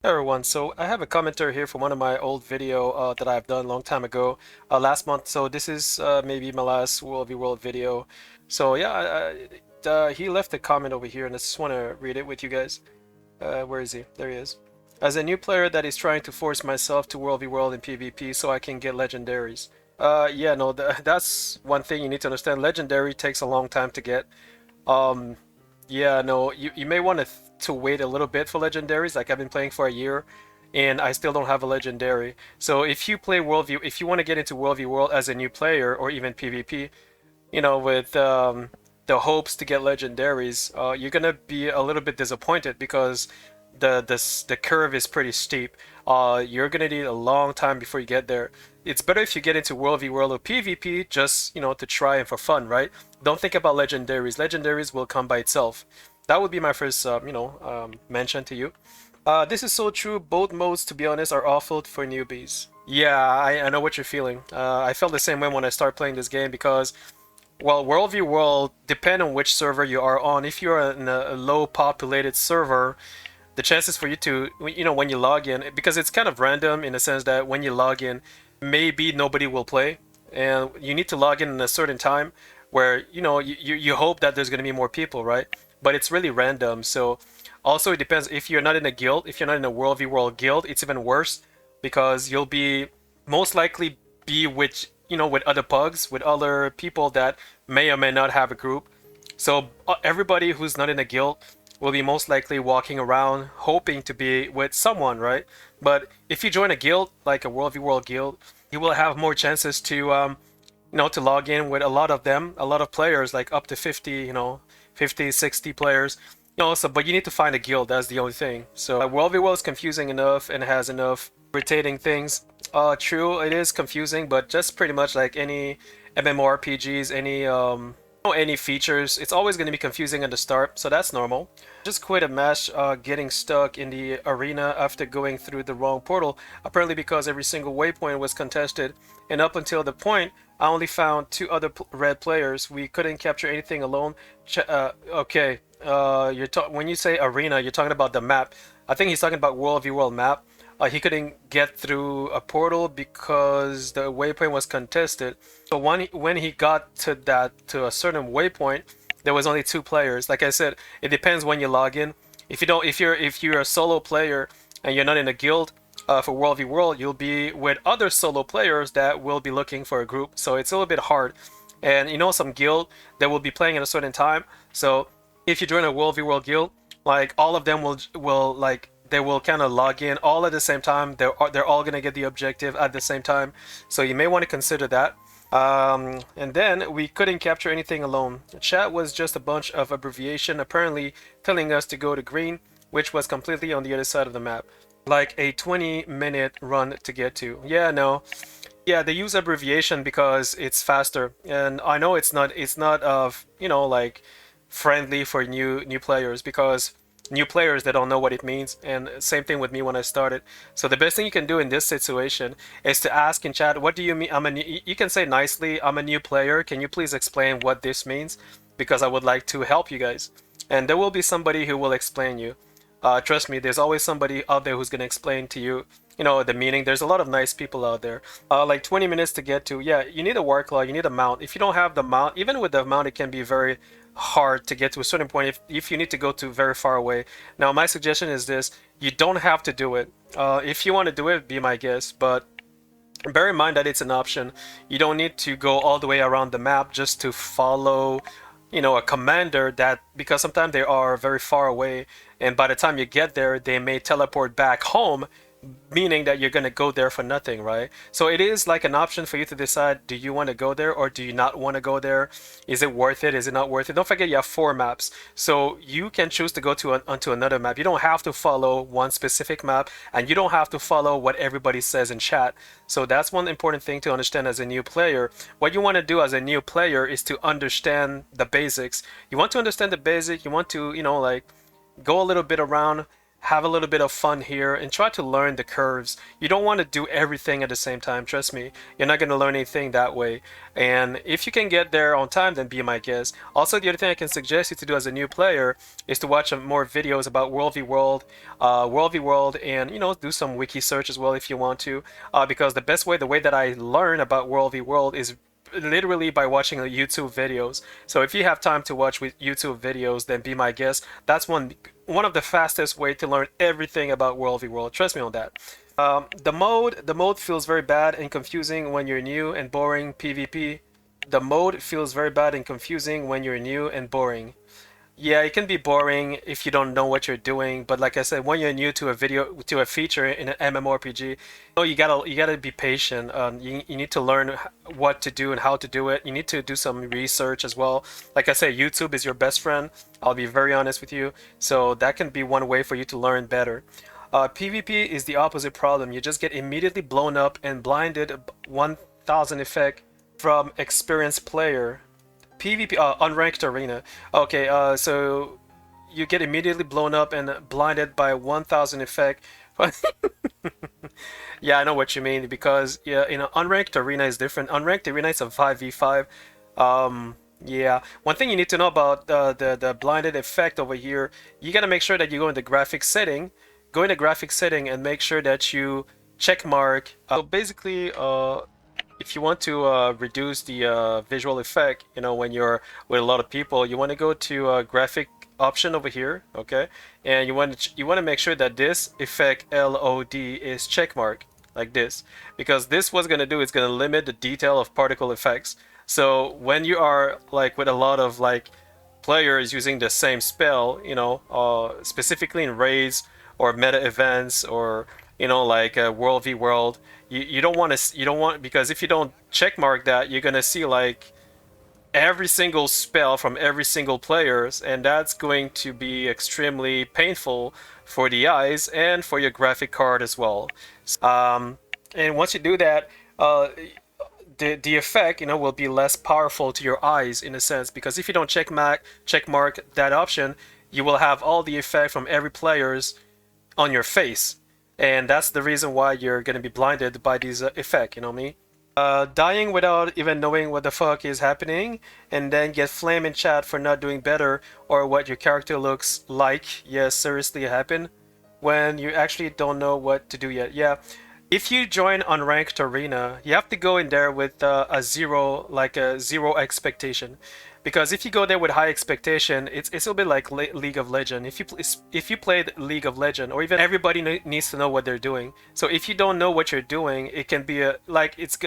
Hey everyone, so I have a commenter here from one of my old video that I've done a long time ago, last month. So this is maybe my last World v World video. So yeah, he left a comment over here, and I just want to read it with you guys. Where is he? There he is. As a new player that is trying to force myself to World v World in PvP so I can get legendaries. Yeah, no, that's one thing you need to understand. Legendary takes a long time to get. Um, yeah, no, you may want to wait a little bit for legendaries. Like I've been playing for a year, and I still don't have a legendary. So if you play Worldview, if you want to get into World v World as a new player or even PvP, with the hopes to get legendaries, you're gonna be a little bit disappointed because the curve is pretty steep. You're gonna need a long time before you get there. It's better if you get into World v World or PvP just to try and for fun, right? Don't think about legendaries. Legendaries will come by itself. That would be my first mention to you. This is so true. Both modes, to be honest, are awful for newbies. Yeah, I know what you're feeling. I felt the same way when I started playing this game because, well, World v World depend on which server you are on. If you're in a low populated server, the chances for you to, when you log in, because it's kind of random in the sense that when you log in, maybe nobody will play, and you need to log in a certain time where you hope that there's going to be more people, right? But it's really random. So also it depends if you're not in a guild. If you're not in a World v World guild, it's even worse because you'll be most likely be with with other pugs, with other people that may or may not have a group. So everybody who's not in a guild will be most likely walking around hoping to be with someone, right? But if you join a guild, like a World v World guild, you will have more chances to to log in with a lot of them, a lot of players, like up to 50, 50, 60 players. So but you need to find a guild. That's the only thing. So World v World is confusing enough and has enough irritating things. True, it is confusing, but just pretty much like any MMORPGs, any features, it's always going to be confusing at the start, so that's normal. Just quit a match getting stuck in the arena after going through the wrong portal, apparently because every single waypoint was contested, and up until the point, I only found two other red players. We couldn't capture anything alone. Okay, when you say arena, you're talking about the map. I think he's talking about World v World map. He couldn't get through a portal because the waypoint was contested. So when he got to a certain waypoint, there was only two players. Like I said, it depends when you log in. If you're a solo player and you're not in a guild for World v World, you'll be with other solo players that will be looking for a group. So it's a little bit hard. And some guild that will be playing at a certain time. So if you join a World v World guild, like all of them will like they will kind of log in all at the same time. They're all gonna get the objective at the same time. So you may want to consider that. And then we couldn't capture anything alone. The chat was just a bunch of abbreviation, apparently telling us to go to green, which was completely on the other side of the map. Like a 20-minute run to get to. Yeah, no. Yeah, they use abbreviation because it's faster. And I know it's not of, like friendly for new players because new players that don't know what it means, and same thing with me when I started. So the best thing you can do in this situation is to ask in chat, what do you mean? You can say nicely, I'm a new player, can you please explain what this means, because I would like to help you guys. And there will be somebody who will explain you. Trust me, there's always somebody out there who's going to explain to you the meaning. There's a lot of nice people out there. Like 20 minutes to get to. Yeah, you need a war claw, you need a mount. If you don't have the mount, even with the mount, it can be very hard to get to a certain point if you need to go to very far away. Now, my suggestion is this: you don't have to do it. If you want to do it, be my guest, but bear in mind that it's an option. You don't need to go all the way around the map just to follow a commander, that because sometimes they are very far away, and by the time you get there they may teleport back home, meaning that you're going to go there for nothing, right? So it is like an option for you to decide, do you want to go there or do you not want to go there? Is it worth it? Is it not worth it? Don't forget you have 4 maps, so you can choose to go onto another map. You don't have to follow one specific map, and you don't have to follow what everybody says in chat. So that's one important thing to understand as a new player. What you want to do as a new player is to understand the basics. You want to understand the basic. You want to like go a little bit around, have a little bit of fun here and try to learn the curves. You don't want to do everything at the same time, trust me. You're not going to learn anything that way. And if you can get there on time, then be my guest. Also, the other thing I can suggest you to do as a new player is to watch more videos about World v World, and do some wiki search as well if you want to. Because the way that I learn about World v World is literally by watching the YouTube videos. So if you have time to watch with YouTube videos, then be my guest. That's one of the fastest way to learn everything about World v World. Trust me on that. The mode feels very bad and confusing when you're new and boring. PvP. The mode feels very bad and confusing when you're new and boring. Yeah, it can be boring if you don't know what you're doing, but like I said, when you're new to a feature in an MMORPG, you gotta be patient. You need to learn what to do and how to do it. You need to do some research as well. Like I said, YouTube is your best friend. I'll be very honest with you. So that can be one way for you to learn better. PvP is the opposite problem. You just get immediately blown up and blinded 1000 effect from experienced player. PvP, Unranked Arena. Okay, so you get immediately blown up and blinded by 1000 effect. Yeah, I know what you mean, because yeah, Unranked Arena is different. Unranked Arena is a 5v5. Yeah, one thing you need to know about the blinded effect over here, you gotta make sure that you go into graphics setting, and make sure that you check mark. So basically, if you want to reduce the visual effect, when you're with a lot of people, you want to go to graphic option over here, okay? And you want to make sure that this effect LOD is checkmark like this, because this what's going to do is going to limit the detail of particle effects. So when you are like with a lot of like players using the same spell, specifically in raids or meta events, or like World v World, you don't want to, because if you don't checkmark that, you're gonna see like every single spell from every single players, and that's going to be extremely painful for the eyes and for your graphic card as well. And once you do that, the effect will be less powerful to your eyes in a sense, because if you don't checkmark that option, you will have all the effect from every players on your face, and that's the reason why you're gonna be blinded by these effect. You know me? Dying without even knowing what the fuck is happening, and then get flame in chat for not doing better or what your character looks like. Yes, seriously, it happened when you actually don't know what to do yet. Yeah. If you join Unranked Arena, you have to go in there with a zero expectation, because if you go there with high expectation, it's a little bit like League of Legend. If you played League of Legend, or even everybody needs to know what they're doing. So if you don't know what you're doing, it can be it's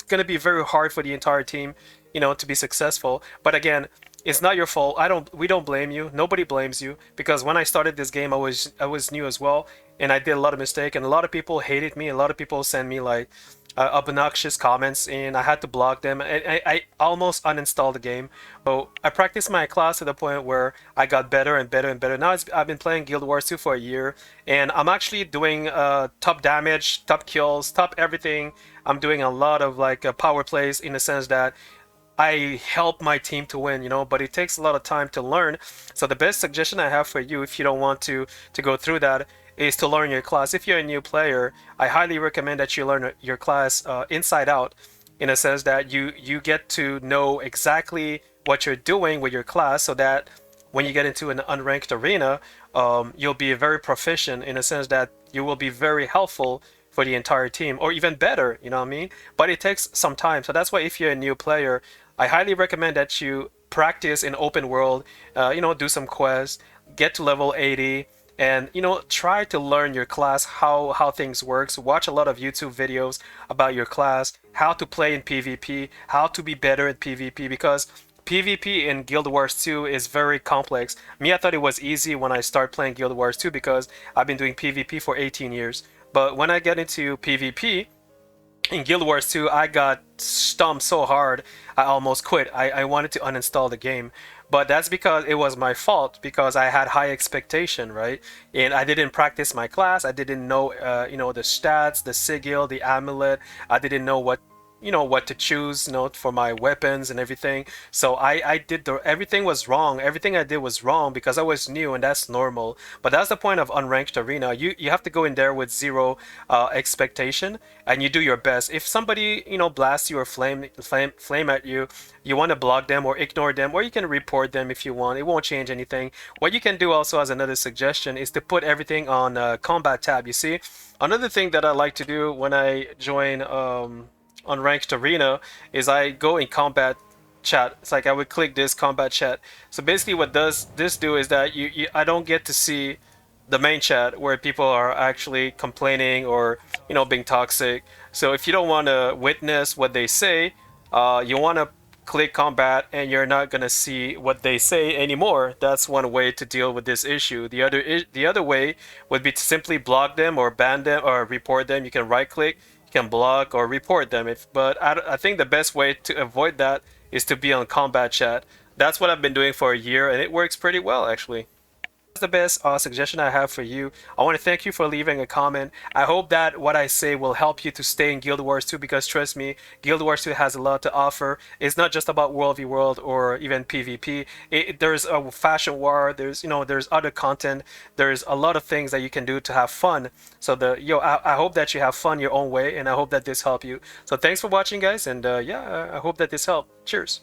gonna be very hard for the entire team, to be successful. But again, it's not your fault. We don't blame you. Nobody blames you, because when I started this game, I was new as well, and I did a lot of mistakes, and a lot of people hated me. A lot of people sent me like obnoxious comments, and I had to block them. I almost uninstalled the game. So I practiced my class to the point where I got better and better and better. Now I've been playing Guild Wars 2 for a year, and I'm actually doing top damage, top kills, top everything. I'm doing a lot of like power plays, in the sense that I help my team to win, but it takes a lot of time to learn. So the best suggestion I have for you, if you don't want to go through that, is to learn your class. If you're a new player, I highly recommend that you learn your class inside out, in a sense that you get to know exactly what you're doing with your class, so that when you get into an unranked arena, you'll be very proficient, in a sense that you will be very helpful for the entire team, or even better, you know what I mean? But it takes some time. So that's why if you're a new player, I highly recommend that you practice in open world, do some quests, get to level 80, and try to learn your class, how things works. Watch a lot of YouTube videos about your class, how to play in PvP, how to be better at PvP, because PvP in Guild Wars 2 is very complex. Me, I thought it was easy when I started playing Guild Wars 2, because I've been doing PvP for 18 years. But when I get into PvP in Guild Wars 2, I got stumped so hard, I almost quit. I wanted to uninstall the game. But that's because it was my fault, because I had high expectation, right? And I didn't practice my class. I didn't know, the stats, the sigil, the amulet. I didn't know what you know, what to choose, you know, for my weapons and everything. So I did everything was wrong. Everything I did was wrong because I was new, and that's normal. But that's the point of Unranked Arena. You have to go in there with zero expectation, and you do your best. If somebody, you know, blasts you or flame at you, you want to block them or ignore them, or you can report them if you want. It won't change anything. What you can do also as another suggestion is to put everything on combat tab. You see, another thing that I like to do when I join Unranked Arena is I go in combat chat. It's like I would click this combat chat. So basically what does this do is that I don't get to see the main chat where people are actually complaining or, you know, being toxic. So if you don't want to witness what they say, you want to click combat and you're not going to see what they say anymore. That's one way to deal with this issue. The other way would be to simply block them or ban them or report them. You can right click, you can block or report them. But I think the best way to avoid that is to be on combat chat. That's what I've been doing for a year, and it works pretty well actually. That's the best suggestion I have for you. I want to thank you for leaving a comment. I hope that what I say will help you to stay in Guild Wars 2, because trust me, Guild Wars 2 has a lot to offer. It's not just about World v World or even PvP. There's a fashion war. There's, you know, there's other content. There's a lot of things that you can do to have fun. So I hope that you have fun your own way, and I hope that this helped you. So thanks for watching, guys, and yeah, I hope that this helped. Cheers.